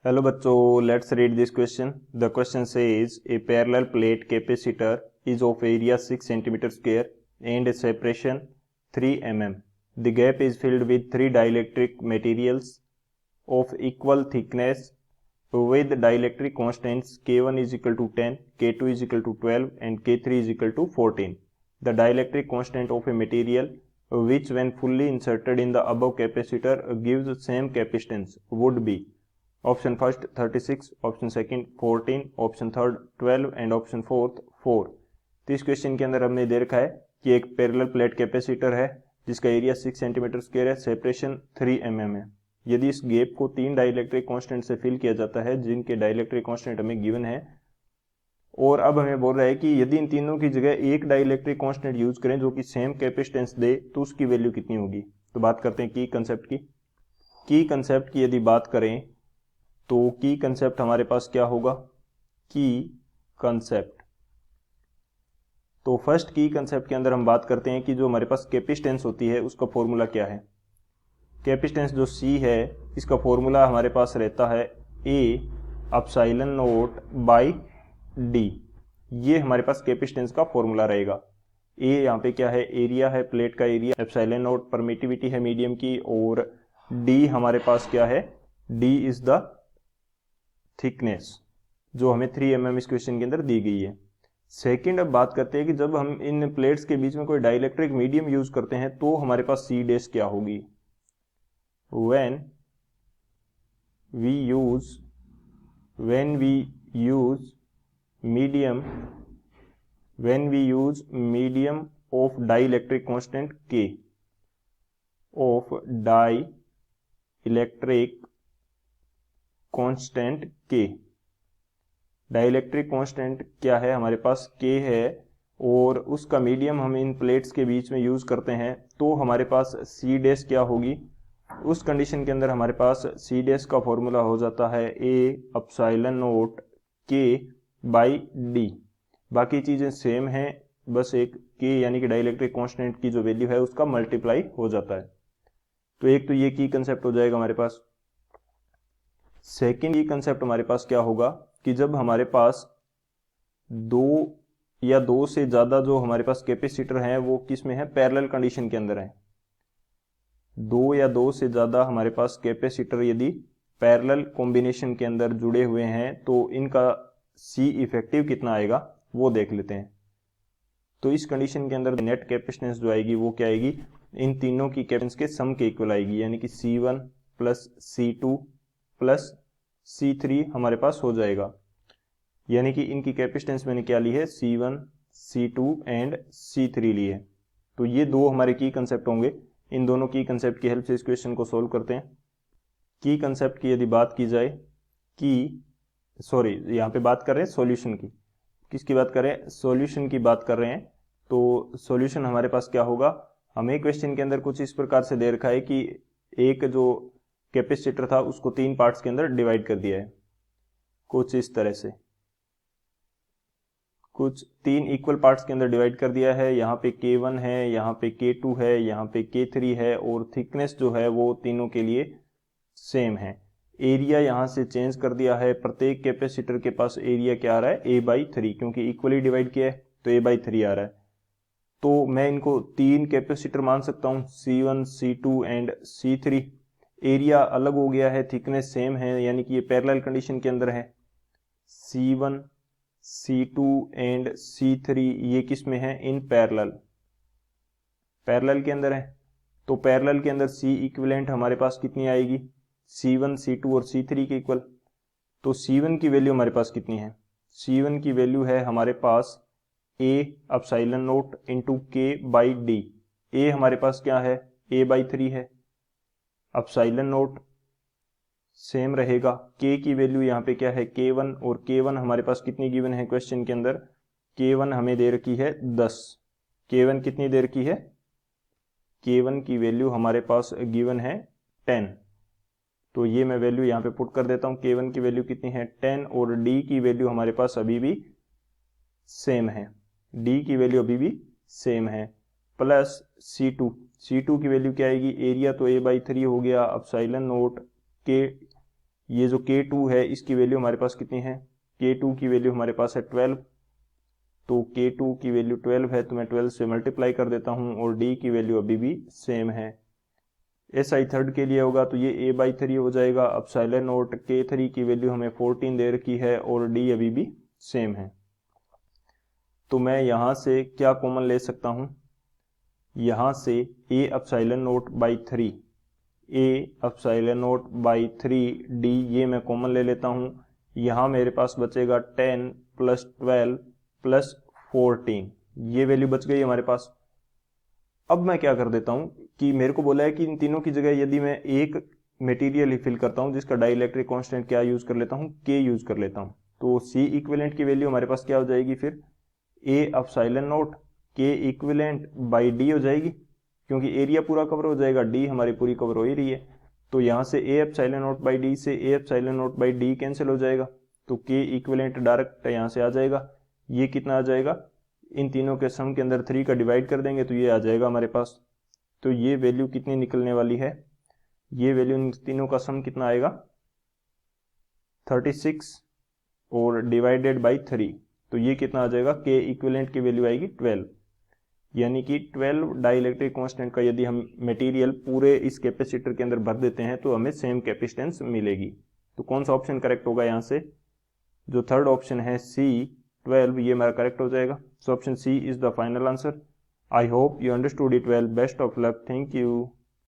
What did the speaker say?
Hello बच्चों, let's read this question. The question says a parallel plate capacitor is of area 6 centimeter square and a separation 3 mm. The gap is filled with three dielectric materials of equal thickness with dielectric constants K1 is equal to 10, K2 is equal to 12 and K3 is equal to 14. The dielectric constant of a material which when fully inserted in the above capacitor gives same capacitance would be option first 36, option second 14, option third 12 and option fourth 4. तो इस question के अंदर हमने दे रखा है कि एक parallel plate capacitor है जिसका एरिया 6 सेंटीमीटर स्क्वायर है, सेपरेशन 3 mm है. यदि इस गैप को तीन डाइलेक्ट्रिक कांस्टेंट से फिल किया जाता है जिनके डाइलेक्ट्रिक कांस्टेंट हमें गिवन है, और अब हमें बोल रहा है कि यदि इन तीनों की जगह एक डाइलेक्ट्रिक कांस्टेंट यूज करें जो कि सेम कैपेसिटेंस दे तो उसकी वैल्यू कितनी होगी. तो बात करते हैं की कंसेप्ट की यदि बात करें तो की कंसेप्ट हमारे पास क्या होगा. की कंसेप्ट, तो फर्स्ट की कंसेप्ट के अंदर हम बात करते हैं कि जो हमारे पास कैपेसिटेंस होती है उसका फॉर्मूला क्या है. कैपेसिटेंस जो C है इसका फॉर्मूला हमारे पास रहता है A epsilon not by D. ये हमारे पास कैपेसिटेंस का फॉर्मूला रहेगा. A यहाँ पे क्या है, एरिया है प्लेट का एरिया, एप्सिलॉन नॉट परमिटिविटी है मीडियम की, और D हमारे पास क्या है, D इज द थिकनेस जो हमें 3 mm इस क्वेश्चन के अंदर दी गई है. सेकंड, अब बात करते हैं कि जब हम इन प्लेट्स के बीच में कोई डाइलेक्ट्रिक मीडियम यूज करते हैं तो हमारे पास C डैश क्या होगी. when we use medium of dielectric constant K dielectric constant क्या है हमारे पास, K है, और उसका मीडियम हम इन प्लेट्स के बीच में यूज करते हैं तो हमारे पास C डैश क्या होगी. उस कंडीशन के अंदर हमारे पास C डैश का फॉर्मूला हो जाता है A epsilon not K by D. बाकी चीजें सेम हैं, बस एक K यानी कि डाइलेक्ट्रिक कांस्टेंट की जो वैल्यू है उसका मल्टीप्लाई हो जाता है. तो एक तो ये की कंसेप्ट हो जाएगा हमारे पास. सेकेंड की कंसेप्ट हमारे पास क्या होगा कि जब हमारे पास दो से ज्यादा जो हमारे पास कैपेसिटर हैं वो किस में है, पैरेलल कंडीशन के अंदर है. दो से ज्यादा हमारे पास कैपेसिटर यदि पैरेलल कॉम्बिनेशन के अंदर जुड़े हुए हैं तो इनका C इफेक्टिव कितना आएगा वो देख लेते हैं. तो इस कंडीशन के अंदर नेट कैपेसिटेंस जो आएगी वो क्या आएगी, इन तीनों की कैपेसिटेंस के सम के इक्वल आएगी, यानी कि C1 plus C2 plus C3 हमारे पास हो जाएगा. यानी कि इनकी कैपेसिटेंस मैंने क्या ली है, C1, C2 एंड C3 ली है. तो ये दो हमारे की कंसेप्ट होंगे. इन दोनों की कंसेप्ट की हेल्प से इस क्वेश्चन को सोल्व करते हैं. की कंसेप्ट की यदि बात की जाए, यहाँ पे बात कर रहे हैं सॉल्यूशन की. किसकी बात कर रहे हैं, सॉल्यूशन की बात कर रहे हैं. तो सॉल्यूशन हमारे पास क्या होगा, हमें क्वेश्चन के अंदर कुछ इस प्रकार से दे रखा है कि एक जो कैपेसिटर था उसको तीन पार्ट्स के अंदर डिवाइड कर दिया है, कुछ इस तरह से, कुछ तीन इक्वल पार्ट्स के अंदर डिवाइड कर दिया है. यहाँ पे K1 है, यहाँ पे K2 है, यहाँ पे K3 है, और थिकनेस जो है वो तीनों के लिए सेम है. एरिया यहाँ से चेंज कर दिया है, प्रत्येक कैपेसिटर के पास एरिया क्या आ रहा है, A/3, क्योंकि इक्वली डिवाइड किया है तो A/3 आ रहा है. तो मैं इनको तीन कैपेसिटर मान सकता हूँ, C1, C2 and C3. Area अलग हो गया है, थिकनेस सेम है, यानी कि ये पैरेलल कंडीशन के अंदर है. C1, C2 एंड C3 ये किस में है, इन पैरेलल के अंदर है. तो पैरेलल के अंदर C इक्विवेलेंट हमारे पास कितनी आएगी, C1, C2 और C3 के इक्वल. तो C1 की वैल्यू हमारे पास कितनी है, C1 की वैल्यू है हमारे पास A epsilon not into K by D. A हमारे पास क्या है, A/3 है, एप्सिलॉन नॉट सेम रहेगा, K की वैल्यू यहाँ पे क्या है, K1, और K1 हमारे पास कितनी गिवन है क्वेश्चन के अंदर, K1 हमें दे रखी है 10. K1 कितनी दे रखी है, K1 की वैल्यू हमारे पास गिवन है 10. तो ये मैं वैल्यू यहाँ पे पुट कर देता हूँ, K1 की वैल्यू कितनी है 10, और D की वैल्यू हमारे पास अभी भी सेम है, D की वैल्यू अभी भी सेम है, प्लस C2 की वैल्यू क्या आएगी, एरिया तो A/3 हो गया, एप्सिलॉन नॉट K ये जो K2 है इसकी वैल्यू हमारे पास कितनी है, K2 की वैल्यू हमारे पास है 12, तो K2 की वैल्यू 12 है तो मैं 12 से मल्टीप्लाई कर देता हूँ और D की वैल्यू अभी भी सेम है। SI थर्ड के लिए होगा तो ये A/3 हो जाएगा। एप्सिलॉन नॉट K3 की वैल्यू हमें 14 दे रखी है और D अभी भी सेम है। तो मैं यहाँ से क्या कॉमन ले सकता हूँ, यहाँ से A epsilon not by 3, A epsilon not by 3 D ये मैं कॉमन ले लेता हूँ। यहाँ मेरे पास बचेगा 10 प्लस 12 प्लस 14, ये वैल्यू बच गई हमारे पास। अब मैं क्या कर देता हूँ कि मेरे को बोला है कि इन तीनों की जगह यदि मैं एक मटेरियल ही फिल करता हूँ जिसका डाइलेक्ट्रिक कांस्टेंट क्या यूज कर लेता हूँ, K यूज कर लेता हूँ, तो C इक्विवेलेंट की वैल्यू हमारे पास क्या हो जाएगी फिर, A epsilon not K equivalent by D हो जाएगी, क्योंकि एरिया पूरा कवर हो जाएगा, D हमारी पूरी कवर हो ही रही है। तो यहाँ से A epsilon not by D से A epsilon not by D cancel हो जाएगा, तो K इक्विवेलेंट डायरेक्ट यहाँ से आ जाएगा। ये कितना आ जाएगा, इन तीनों के सम के अंदर 3 का डिवाइड कर देंगे तो ये आ जाएगा हमारे पास। तो ये वैल्यू कितनी निकलने वाली है, ये वैल्यू इन तीनों का सम कितना आएगा 36 और डिवाइडेड बाई 3, तो ये कितना आ जाएगा, K इक्विवेलेंट की वैल्यू आएगी 12, यानी कि 12 डाइलेक्ट्रिक कांस्टेंट का यदि हम मटेरियल पूरे इस कैपेसिटर के अंदर भर देते हैं तो हमें सेम कैपेसिटेंस मिलेगी। तो कौन सा ऑप्शन करेक्ट होगा, यहाँ से जो थर्ड ऑप्शन है C 12 ये हमारा करेक्ट हो जाएगा। So option C is the final answer. I hope you understood it well. Best of luck. Thank you.